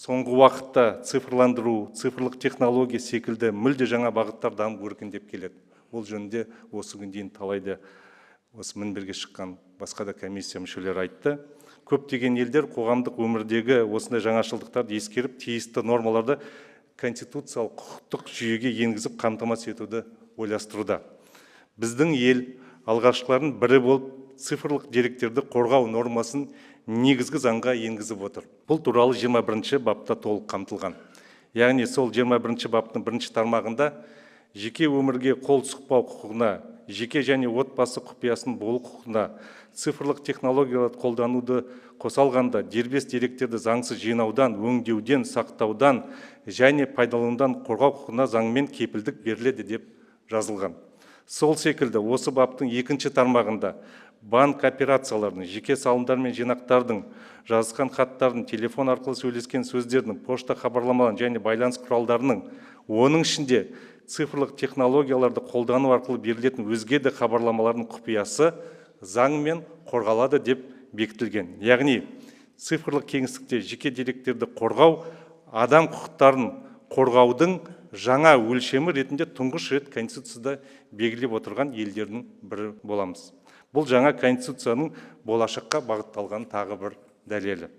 соңғы уақытта цифрландыру, цифрлық технология секілді мүлде жаңа бағыттар дамып өркендеп келеді. Бұл жөнінде осы күн дейін талайда осы мінберге шыққан басқа да комиссия мүшелері айтты. Көптеген елдер қоғамдық өмірдегі осындай жаңашылдықтарды ескеріп, тиісті нормаларды конституциялық құқықтық жүйеге енгізіп қамтамасыз етуді ойластыруда. Біздің ел алғашқылардың бірі болып цифрлық деректерді қорғау нормасын негізгі заңға енгізіп отыр. Бұл туралы 21-ші бапта толық қамтылған. Яғни сол 21-ші баптың 1-ші тармағында жеке өмірге қол сұқпау құқығына, жеке және отбасы құпиясын болу құқығына, цифрлық технологияларды қолдануды қоса алғанда дербес деректерді заңсыз жинаудан, өңдеуден, сақтаудан және пайдаланудан қорғау құқығына заңмен кепілдік беріледі деп жазылған. Сол секілді осы баптың 2-ші тармағында банк операцияларының, жеке салымдар мен жинақтардың, жазысқан хаттардың, телефон арқылы сөйлескен сөздердің, пошта хабарламаларын және байланыс құралдарының, оның ішінде цифрлық технологияларды қолдану арқылы берілетін өзге де хабарламалардың құпиясы заңмен қорғалады деп бекітілген. Яғни цифрлық кеңістікте жеке деректерді қорғау, адам құқықтарын қорғаудың жаңа өлшемі ретінде тұңғыш рет Конституцияда белгілеп отырған елдердің бірі боламыз. Бұл жаңа Конституцияның болашаққа бағытталған тағы бір дәлелі.